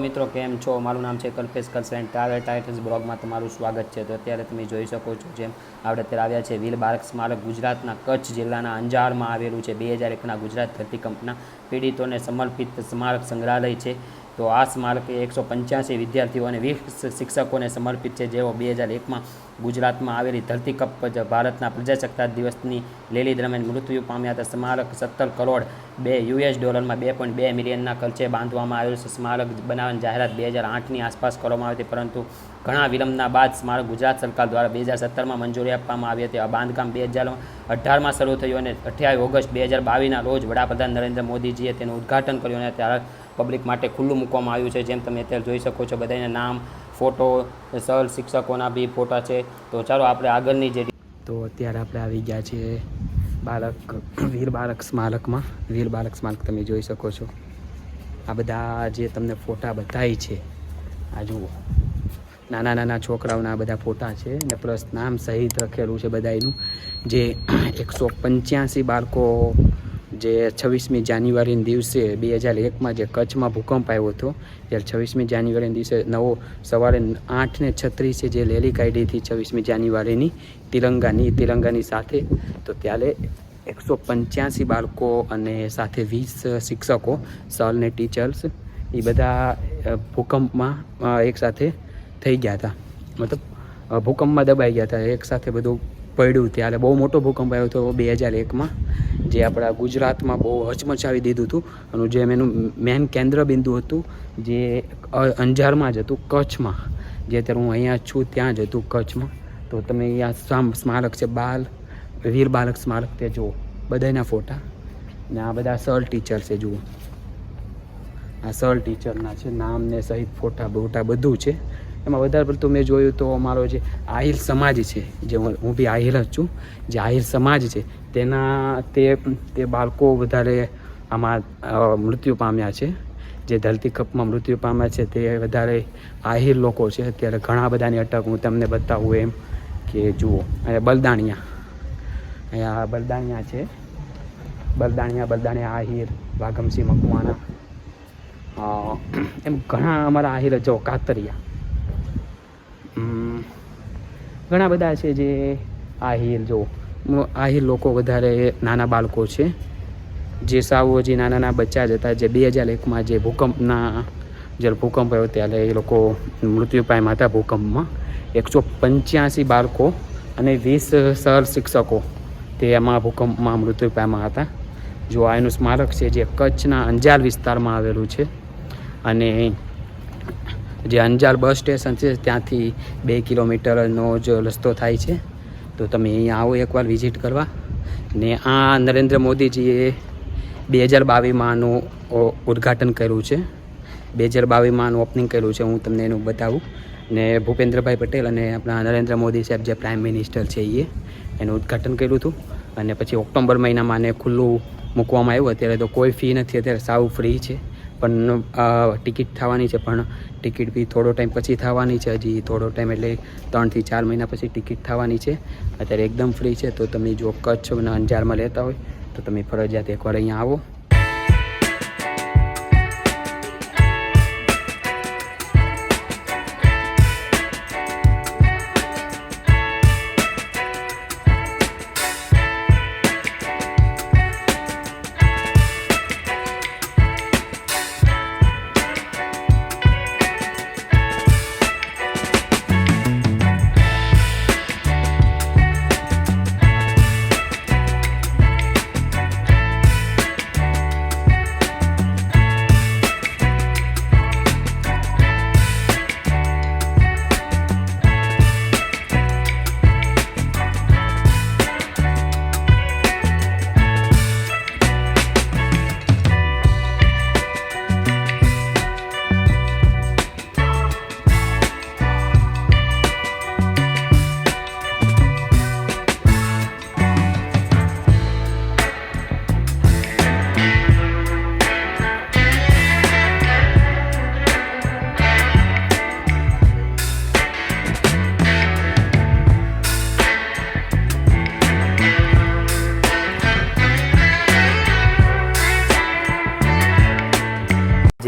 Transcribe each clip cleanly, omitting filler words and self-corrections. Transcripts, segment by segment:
મિત્રો, કેમ છો? મારું નામ છે કલ્પેશ એન્ડ ટ્રાવેલ ટાઇટલ્સ બ્લોગમાં તમારું સ્વાગત છે. તો અત્યારે તમે જોઈ શકો છો જેમ આપણે અત્યારે આવ્યા છે વીર બાલક સ્મારક ગુજરાતના કચ્છ જિલ્લાના અંજારમાં આવેલું છે. 2001ના ગુજરાત ધરતીકંપના પીડિતોને સમર્પિત સ્મારક સંગ્રહાલય છે. તો આ સ્મારક 185 વિદ્યાર્થીઓ અને 20 શિક્ષકોને સમર્પિત છે, જેઓ 2001માં ગુજરાતમાં આવેલી ધરતીકંપ ભારતના પ્રજાસત્તાક દિવસની રેલી દરમિયાન મૃત્યુ પામ્યા હતા. સ્મારક $17 કરોડ $2.2 મિલિયનના ખર્ચે બાંધવામાં આવેલું છે. સ્મારક બનાવવાની જાહેરાત 2008ની આસપાસ કરવામાં આવી હતી, પરંતુ ઘણા વિલંબના બાદ સ્મારક ગુજરાત સરકાર દ્વારા 2017માં મંજૂરી આપવામાં આવી હતી. આ બાંધકામ 2018માં શરૂ થયું અને 28 ઓગસ્ટ 2022ના રોજ વડાપ્રધાન નરેન્દ્ર મોદીજીએ તેનું ઉદ્ઘાટન કર્યું અને ત્યારે પબ્લિક માટે ખુલ્લું મૂકવામાં આવ્યું છે. જેમ તમે અત્યારે જોઈ શકો છો, બધાના નામ, ફોટો, સર શિક્ષકોના બી ફોટા છે. તો ચાલો આપણે આગળની જે તો અત્યારે આપણે આવી ગયા છીએ વીર બાલક સ્મારકમાં. વીર બાલક સ્મારક તમે જોઈ શકો છો. આ બધા જે તમને ફોટા બતાવી છે, આ જુઓ, નાના નાના છોકરાઓના બધા ફોટા છે ને પ્લસ નામ સહિત લખેલું છે બધાનું. જે 185 બાળકો જે 26મી જાન્યુઆરીના દિવસે 2001માં જે કચ્છમાં ભૂકંપ આવ્યો હતો, ત્યારે 26મી જાન્યુઆરીના દિવસે સવારે 8:36 જે રેલી કાઢી હતી 26મી જાન્યુઆરીની તિરંગાની સાથે. તો ત્યારે 185 બાળકો અને સાથે 20 શિક્ષકો, સર ને ટીચર્સ, એ બધા ભૂકંપમાં એકસાથે થઈ ગયા હતા. મતલબ ભૂકંપમાં દબાઈ ગયા હતા, એકસાથે બધું પડ્યું. ત્યારે બહુ મોટો ભૂકંપ આવ્યો હતો 2001માં, જે આપણા ગુજરાતમાં બહુ હચમચાવી દીધું હતું. અને જેમ એનું મેન કેન્દ્ર બિંદુ હતું જે અંજારમાં જ હતું, કચ્છમાં. જે અત્યારે હું અહીંયા છું ત્યાં જ હતું, કચ્છમાં. તો તમે અહીંયા સ્મારક છે વીર બાલક સ્મારક, તે જુઓ બધાના ફોટા ને આ બધા સર ટીચર છે. જુઓ, આ સર ટીચરના છે, નામ ને સહિત ફોટા બોટા બધું છે. એમાં વધારે પડતું મેં જોયું તો અમારો જે આહિર સમાજ છે, જે હું બી આહિર જ છું, જે આહિર સમાજ છે તે બાળકો વધારે આમાં મૃત્યુ પામ્યા છે. જે ધરતીકંપમાં મૃત્યુ પામ્યા છે તે વધારે આહિર લોકો છે. અત્યારે ઘણા બધાની અટક હું તમને બતાવું એમ કે જુઓ, અહીંયા બલદાણિયા છે, બલદાણિયા આહિર, વાઘમસિંહ મકવાણા, એમ ઘણા અમારા આહિર જો કાતરિયા, ઘણા બધા છે જે આહિર. જો આહિર લોકો વધારે નાના બાળકો છે, જે સાવ જે નાના બચ્ચા જ હતા. જે 2001માં જે ભૂકંપ આવ્યો ત્યારે એ લોકો મૃત્યુ પામ્યા હતા ભૂકંપમાં. 185 બાળકો અને 20 સર શિક્ષકો તે એમાં ભૂકંપમાં મૃત્યુ પામ્યા હતા. જો આ એનું સ્મારક છે, જે કચ્છના અંજાર વિસ્તારમાં આવેલું છે. અને જે અંજાર બસ સ્ટેશન છે ત્યાંથી 2 કિલોમીટરનો જ રસ્તો થાય છે. તો તમે અહીંયા આવો એકવાર વિઝિટ કરવા. ને આ નરેન્દ્ર મોદીજીએ 2022માં આનું ઉદ્ઘાટન કર્યું છે, 2022માં આનું ઓપનિંગ કર્યું છે. હું તમને એનું બતાવું. ને ભૂપેન્દ્રભાઈ પટેલ અને આપણા નરેન્દ્ર મોદી સાહેબ જે પ્રાઇમ મિનિસ્ટર છે એનું ઉદ્ઘાટન કર્યું હતું. અને પછી ઓક્ટોબર મહિનામાં આને ખુલ્લું મૂકવામાં આવ્યું. અત્યારે તો કોઈ ફી નથી, અત્યારે સાવ ફ્રી છે. પણ ટિકિટ થવાની છે, પણ ટિકિટ બી થોડો ટાઈમ પછી થવાની છે. હજી થોડો ટાઈમ એટલે 3 થી 4 મહિના પછી ટિકિટ થવાની છે. અત્યારે એકદમ ફ્રી છે. તો તમે જો કચ્છ અને અંજારમાં લેતા હોય તો તમે ફરજિયાત એકવાર અહીંયા આવો.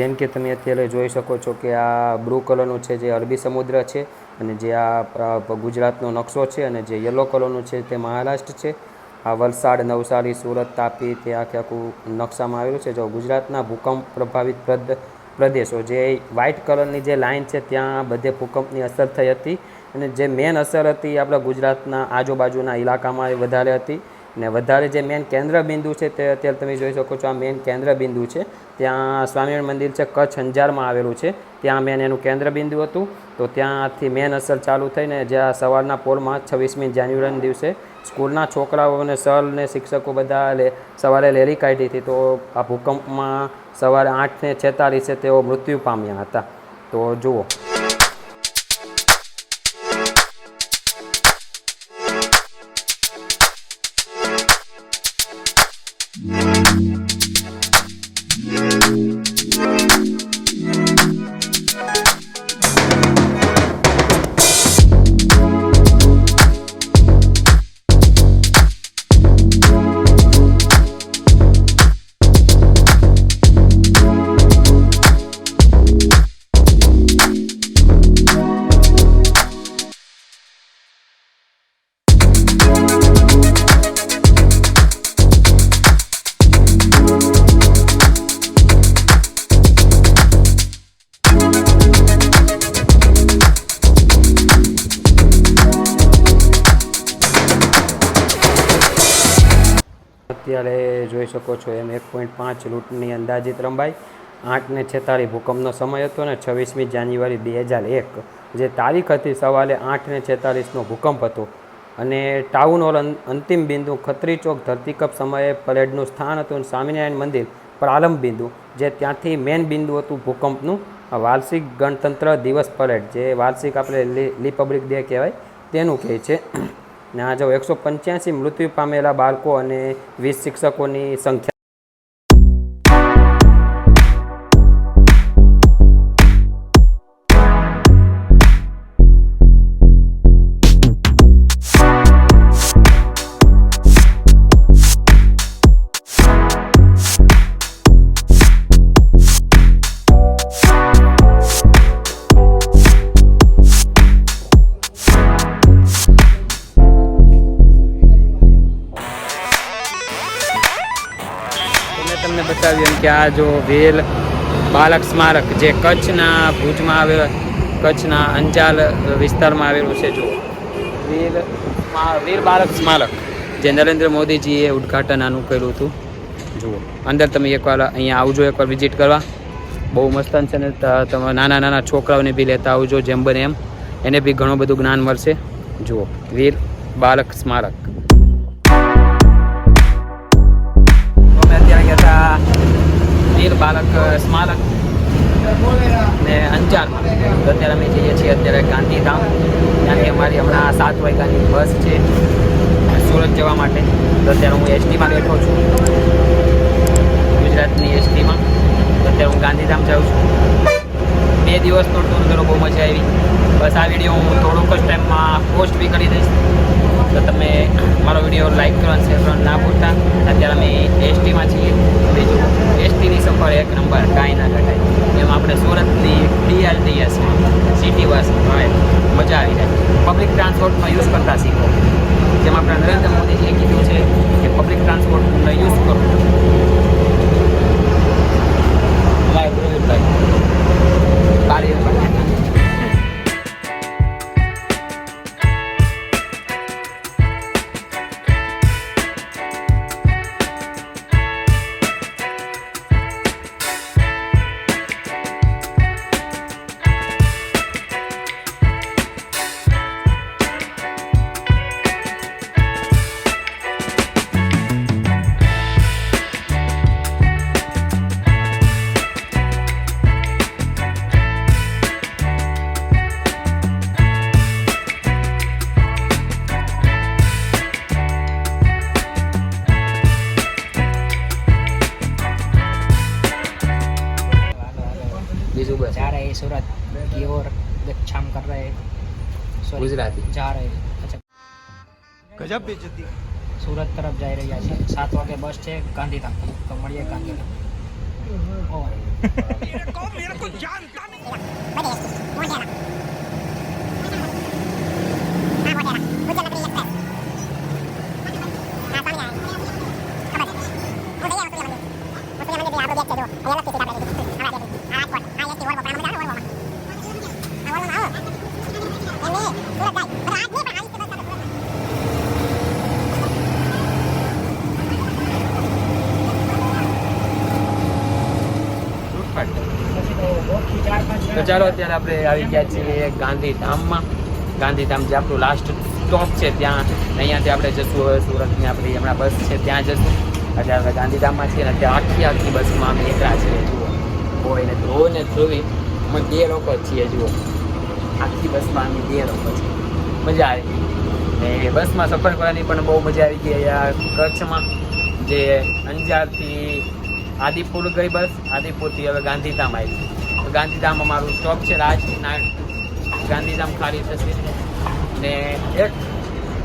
જેમ કે તમે અત્યારે જોઈ શકો છો કે આ બ્લુ કલરનું છે જે અરબી સમુદ્ર છે, અને જે આ ગુજરાતનો નકશો છે, અને જે યલો કલરનું છે તે મહારાષ્ટ્ર છે. આ વલસાડ, નવસારી, સુરત, તાપી તે આખું નકશામાં આવેલું છે. જો ગુજરાતના ભૂકંપ પ્રભાવિત પ્રદેશો, જે વ્હાઇટ કલરની જે લાઇન છે ત્યાં બધે ભૂકંપની અસર થઈ હતી, અને જે મેન અસર હતી આપણા ગુજરાતના આજુબાજુના ઇલાકામાં એ વધારે હતી. ને વધારે જે મેન કેન્દ્ર બિંદુ છે તે અત્યારે તમે જોઈ શકો છો, આ મેન કેન્દ્ર બિંદુ છે. ત્યાં સ્વામિનારાયણ મંદિર છે કચ્છ અંજારમાં આવેલું છે, ત્યાં મેન એનું કેન્દ્ર બિંદુ હતું. તો ત્યાંથી મેન અસર ચાલુ થઈને જ્યાં સવારના પોરમાં 26મી જાન્યુઆરીના દિવસે સ્કૂલના છોકરાઓ અને સર ને શિક્ષકો બધા સવારે રેલી કાઢી હતી. તો આ ભૂકંપમાં સવારે 8:46 તેઓ મૃત્યુ પામ્યા હતા. તો જુઓ. અત્યારે જોઈ શકો છો એમ 1.5 લૂંટની અંદાજિત લંબાઈ, 8:46 ભૂકંપનો સમય હતો, અને 26મી જાન્યુઆરી 2001 જે તારીખ હતી સવારે 8:46નો ભૂકંપ હતો. અને ટાઉન હોલ અંતિમ બિંદુ, ખત્રી ચોક ધરતીકંપ સમયે પરેડનું સ્થાન હતું, અને સ્વામિનારાયણ મંદિર પ્રારંભ બિંદુ, જે ત્યાંથી મેન બિંદુ હતું ભૂકંપનું. વાર્ષિક ગણતંત્ર દિવસ પરેડ, જે વાર્ષિક આપણે રિપબ્લિક ડે કહેવાય તેનું કહે છે. ને આ જો 185 મૃત્યુ પામેલા બાળકો અને 20 શિક્ષકોની સંખ્યા. તમને બતાવ્યું એમ કે આ જો વીર બાલક સ્મારક જે કચ્છના ભુજમાં આવેલ, કચ્છના અંજાર વિસ્તારમાં આવેલું છે. જો વીર બાલક સ્મારક જે નરેન્દ્ર મોદીજીએ ઉદ્ઘાટન આનું કર્યું હતું. જુઓ અંદર તમે એકવાર અહીંયા આવજો, એકવાર વિઝિટ કરવા. બહુ મસ્ત છે ને તમે નાના નાના છોકરાઓને બી લેતા આવજો, જેમ બને એમ એને બી ઘણું બધું જ્ઞાન મળશે. જુઓ વીર બાલક સ્મારક. વીર બાલક સ્મારક ને અંજારમાં. તો અત્યારે અમે જઈએ છીએ અત્યારે ગાંધીધામ. ત્યાંથી અમારી હમણાં 7 વાગ્યાની બસ છે સુરત જવા માટે. તો અત્યારે હું એસટીમાં બેઠો છું, ગુજરાતની એસટીમાં. તો અત્યારે હું ગાંધીધામ જાઉં છું. 2 દિવસનો ટૂર કર્યો, બહુ મજા આવી. બસ આ વિડીયો હું થોડોક જ ટાઈમમાં પોસ્ટ બી કરી દઈશ. તો તમે મારો વિડીયો લાઈક કરો અને શેર કરવાનું ના ભૂલતા. અત્યારે અમે એસટીમાં છીએ. બીજું એસટીની સફર એક નંબર, કાંઈ ના ઘટાય. એમ આપણે સુરતની BRTS સિટી બસ હોય, મજા આવી જાય. પબ્લિક ટ્રાન્સપોર્ટનો યુઝ કરતા શીખો. જેમ આપણા નરેન્દ્ર મોદીજીએ કીધું છે કે પબ્લિક ટ્રાન્સપોર્ટનો યુઝ કરો. जा रहे सूरत की ओर गच्छाम कर रहे गुजराती जा रहे अच्छा गजब बेइज्जती सूरत तरफ जा रही है 7 वागे बस है गांधीधाम तो મળીએ ગાંધીધામ તો ચાલો અત્યારે આપણે આવી ગયા છીએ ગાંધીધામમાં. ગાંધીધામ જે આપણું લાસ્ટ સ્ટોપ છે ત્યાં, અહીંયાથી આપણે જશું હવે સુરતની આપણી હમણાં બસ છે ત્યાં જશું. અત્યારે આપણે ગાંધીધામમાં છીએ ને ત્યાં આખી બસમાં અમે એકલા છીએ. જુઓ હોય ને ધ્રુવ ને ધ્રુવી અમે 2 લોકો જ છીએ. જુઓ આખી બસમાં અમે 2 લોકો છીએ. મજા આવી ને બસમાં સફર કરવાની પણ બહુ મજા આવી ગઈ. અહીંયા કચ્છમાં જે અંજારથી આદિપુર ગઈ બસ, આદિપુરથી હવે ગાંધીધામ આવી. ગાંધીધામ અમારું સ્ટોપ છે રાજના. ગાંધીધામ ખાલી થશે ને એક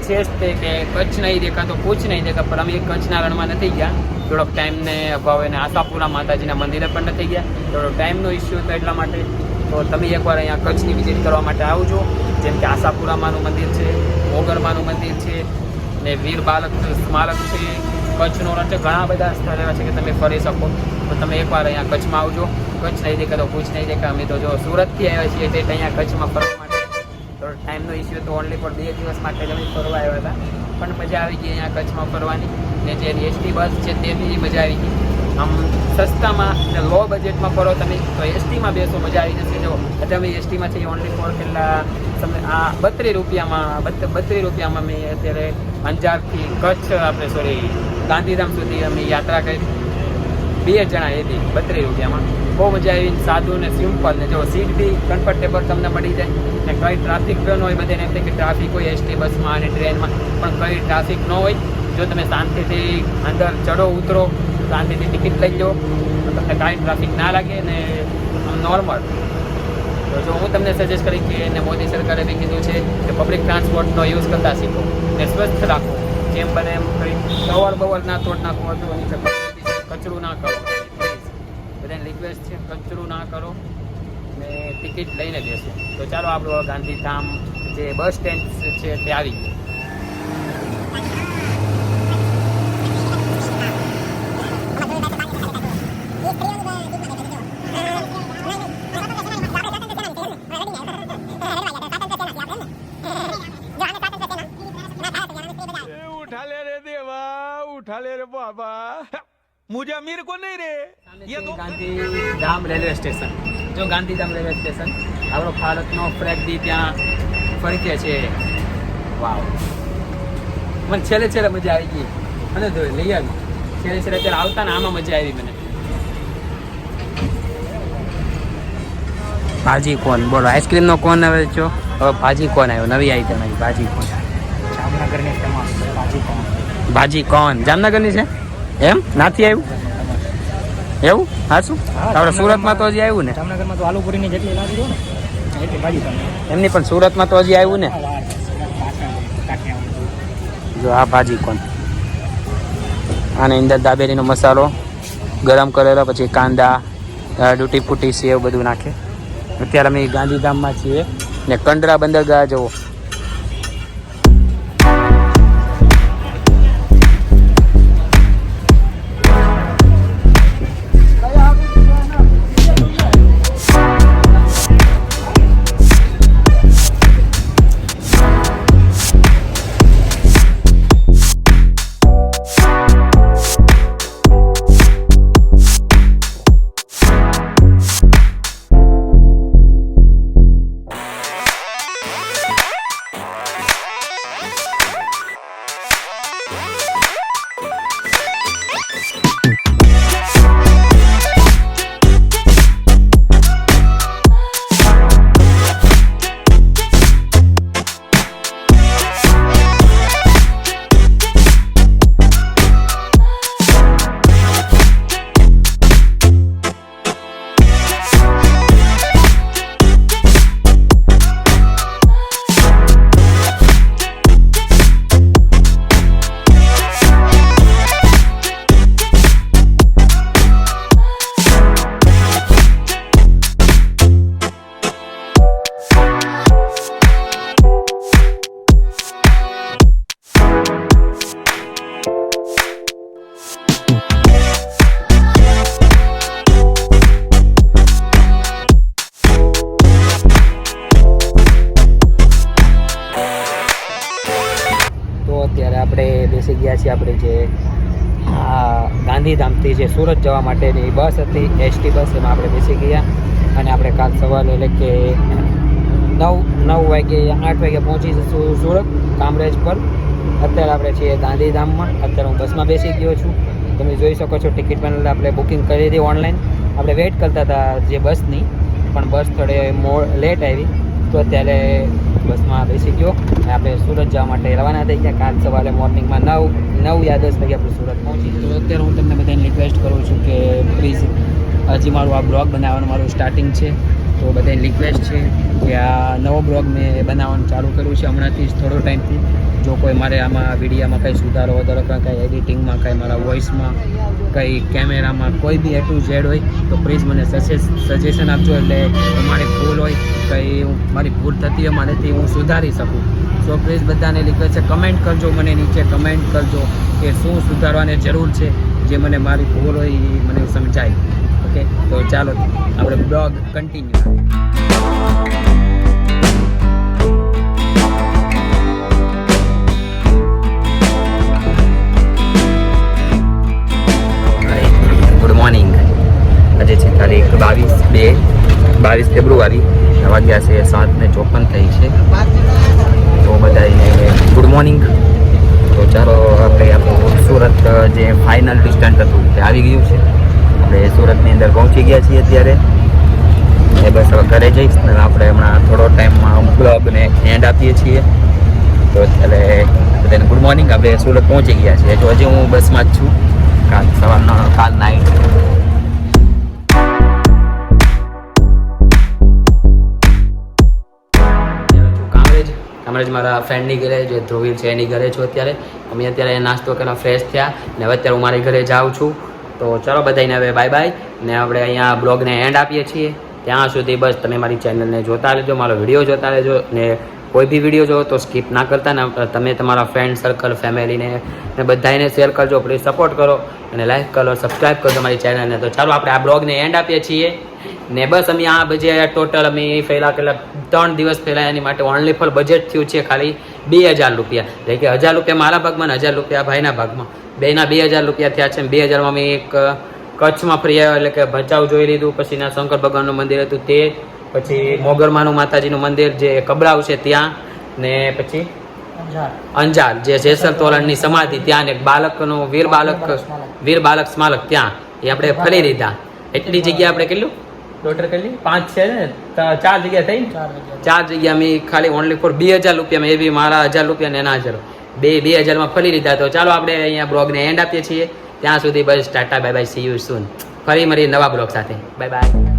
છે જ તે કે કચ્છ નહીં દેખા તો કુછ નહીં દેખા. પણ અમે કચ્છના રણમાં નથી ગયા, થોડોક ટાઈમને અભાવે, અને આશાપુરા માતાજીના મંદિરે પણ નથી ગયા. થોડો ટાઈમનો ઇસ્યુ હતો એટલા માટે. તો તમે એકવાર અહીંયા કચ્છની વિઝિટ કરવા માટે આવજો. જેમ કે આશાપુરામાનું મંદિર છે, મોગરમાનું મંદિર છે ને વીર બાલક સ્મારક છે. કચ્છનો રણ છે, ઘણા બધા સ્થળ એવા છે કે તમે ફરી શકો. તો તમે એકવાર અહીંયા કચ્છમાં આવજો. કચ્છ નહીં દેખા તો કુછ નહીં દેખા. અમે તો જો સુરતથી આવ્યા છીએ એટલે અહીંયા કચ્છમાં ફરવા માટે થોડો ટાઈમનો ઇસ્યુ તો ઓનલી ફોર 2 દિવસ માટે જ અમે ફરવા આવ્યા હતા. પણ મજા આવી ગઈ અહીંયા કચ્છમાં ફરવાની. ને જે એસટી બસ છે તે બી મજા આવી ગઈ. આમ સસ્તામાં ને લો બજેટમાં ફરો તમે તો એસટીમાં બેસો, મજા આવી જશે. જો એટલે અમે એસટીમાં છીએ ઓનલી ફોર કેટલા તમે આ 32 રૂપિયામાં મેં અત્યારે અંજારથી કચ્છ આપણે ગાંધીધામ સુધી અમે યાત્રા કરી. 2 જણા એ બી 32 રૂપિયામાં. બહુ મજા આવી. સાદું ને સિમ્પલ ને જો સીટ બી કમ્ફર્ટેબલ તમને મળી જાય. ને કંઈ ટ્રાફિક ન હોય. બધાને એમ થાય કે ટ્રાફિક હોય એસટી બસમાં અને ટ્રેનમાં, પણ કંઈ ટ્રાફિક ન હોય. જો તમે શાંતિથી અંદર ચડો ઉતરો, શાંતિથી ટિકિટ લઈ લો તો તમને કાંઈ ટ્રાફિક ના લાગે ને નોર્મલ. તો જો હું તમને સજેસ્ટ કરીશ કે એને મોદી સરકારે બી કીધું છે કે પબ્લિક ટ્રાન્સપોર્ટનો યુઝ કરતા શીખો ને સ્વસ્થ રાખો. જેમ બને એમ કંઈ બવર ના તોડ નાખો. કચરું ના કરો. બધાને રિક્વેસ્ટ છે કચરું ના કરો ને ટિકિટ લઈને બેસો. તો ચાલો આપણું ગાંધીધામ જે બસ સ્ટેન્ડ છે તે આવી ગયું. उठा ले रे बाबा, मुझे अमीर को नहीं रे. ये तो ગાંધીધામ રેલવે સ્ટેશન. જો ગાંધીધામ રેલવે સ્ટેશન આપણો ભારતનો ફ્લેગ બી ત્યાં ફરકે છે. વાવ, મને છેલ્લે મજા આવી ગઈ. અને જો લઈ આવી છેલ્લે અત્યારે આવતા ને આમાં મજા આવી મને. ભાજી કોન બોલો, આઈસ્ક્રીમનો કોન આવે છો. હવે ભાજી કોન આવ્યો, નવી આઈટમ આવી ભાજી કોન. જામનગરની ફેમસ ભાજી કોણ. ભાજી કોન જામનગરની છે એમ? નાથી આવ્યું એવું? હા શું આપણે સુરતમાં તો હજી આવ્યું ને. જામનગરમાં તો આલુપુરીની જેટલી લાગી દો ને એટલી ભાજી કોણ એમની પણ સુરતમાં તો હજી આવ્યું ને. જો આ ભાજી કોન, આની અંદર દાબેલીનો મસાલો ગરમ કરેલો, પછી કાંદા, ડૂટી ફૂટી સેવ બધું નાખે. અત્યારે અમે ગાંધીધામમાં છીએ ને કંડરા બંદરગાહ જવો. બેસી ગયા છીએ આપણે જે ગાંધીધામથી જે સુરત જવા માટેની બસ હતી એસટી બસ, એમાં આપણે બેસી ગયા અને આપણે કાલ સવારે એટલે કે 9 વાગે 8 વાગે પહોંચી જશું સુરત કામરેજ પર. અત્યારે આપણે છીએ ગાંધીધામમાં. અત્યારે હું બસમાં બેસી ગયો છું. તમે જોઈ શકો છો ટિકિટ પણ આપણે બુકિંગ કરી હતી ઓનલાઈન. આપણે વેઇટ કરતા હતા જે બસની, પણ બસ થોડે લેટ આવી તો અત્યારે બસમાં બેસી ગયો અને આપણે સુરત જવા માટે રવાના થઈ ગયા. કાલ સવારે મોર્નિંગમાં 9 યા 10 વાગે આપણે સુરત પહોંચી. તો અત્યારે હું તમને બધાને રિક્વેસ્ટ કરું છું કે પ્લીઝ હજી મારું આ બ્લોગ બનાવવાનું મારું સ્ટાર્ટિંગ છે, તો બધાને રિક્વેસ્ટ છે કે આ નવો બ્લોગ મેં બનાવવાનું ચાલુ કર્યું છે હમણાંથી જ થોડો ટાઈમથી. જો કોઈ મારે આમાં વિડીયામાં કંઈ સુધારો વધારો કંઈ એડિટિંગમાં કંઈ મારા વોઇસમાં કંઈ કેમેરામાં કોઈ બી A to Z હોય તો પ્લીઝ મને સજેશન આપજો. એટલે મારી ભૂલ હોય કંઈ મારી ભૂલ થતી હોય મારેથી હું સુધારી શકું. સો પ્લીઝ બધાને રિક્વેસ્ટ છે, કમેન્ટ કરજો, મને નીચે કમેન્ટ કરજો કે શું સુધારવાની જરૂર છે, જે મને મારી ભૂલ હોય એ મને સમજાય. ઓકે, તો ચાલો આપણે બ્લોગ કન્ટિન્યુ. Good morning. આજે છે તારીખ 22 ફેબ્રુઆરી. વાગ્યા છે 7:54 થઈ છે. તો બધાને ગુડ મોર્નિંગ. તો ચાલો આપણે આપણું સુરત જે ફાઇનલ ડિસ્ટન્સ હતું તે આવી ગયું છે. આપણે સુરતની અંદર પહોંચી ગયા છીએ અત્યારે. એ બસ હવે ઘરે જઈશ ને આપણે હમણાં થોડો ટાઈમમાં બ્લોગને એન્ડ આપીએ છીએ. તો અત્યારે બધાને ગુડ મોર્નિંગ. આપણે સુરત પહોંચી ગયા છીએ. તો હજી હું બસમાં જ છું. કાલ નાઇટ કામરેજ મારા ફ્રેન્ડની ઘરે જે ધ્રુવીર છે એની ઘરે છું અત્યારે. અમે અત્યારે નાસ્તો કરીને ફ્રેશ થયા ને હવે અત્યારે હું મારી ઘરે જાઉં છું. તો ચલો બધાને હવે બાય બાય ને આપણે અહીંયા બ્લોગને એન્ડ આપીએ છીએ. ત્યાં સુધી બસ તમે મારી ચેનલને જોતા રહેજો, મારો વિડીયો જોતા રહેજો ને કોઈ બી વિડીયો જો તો સ્કીપ ના કરતા ને તમે તમારા ફ્રેન્ડ સર્કલ ફેમિલીને ને બધાને શેર કરજો. પ્લીઝ સપોર્ટ કરો અને લાઈક કરો, સબસ્ક્રાઈબ કરજો મારી ચેનલને. તો ચાલો આપણે આ બ્લોગને એન્ડ આપીએ છીએ ને બસ અમે આ બજે ટોટલ અમે પહેલાં 3 દિવસ પહેલાં એની માટે ઓનલી ફોર બજેટ થયું છે ખાલી 2000 રૂપિયા. એટલે કે 1000 રૂપિયા મારા ભાગમાં ને 1000 રૂપિયા ભાઈના ભાગમાં, બેના 2000 રૂપિયા થયા છે. 2000માં અમે એક કચ્છમાં ફરી આવ્યા, એટલે કે ભચાઉ જોઈ લીધું, પછી ના શંકર ભગવાનનું મંદિર હતું તે, પછી મોગરમાનું માતાજીનું મંદિર જે કબરાવ છે ત્યાં, ને પછી અંજાર જે જેસલ તોરણની સમાધિ ત્યાં, ને બાલકનું વીર બાલક સ્મારક ત્યાં એ આપણે ફરી લીધા. એટલી જગ્યા આપણે કેટલું ટોટલ કેટલી 5 છે ને 4 જગ્યા થઈ. 4 જગ્યા અમે ખાલી ઓનલી ફોર 2000 રૂપિયામાં, એ બી મારા 1000 રૂપિયા ને એના 2000માં ફરી લીધા. તો ચાલો આપણે અહીંયા બ્લોગને એન્ડ આપીએ છીએ. ત્યાં સુધી બસ tata bye bye, see you soon. ફરી મળીએ નવા બ્લોગ સાથે. Bye by.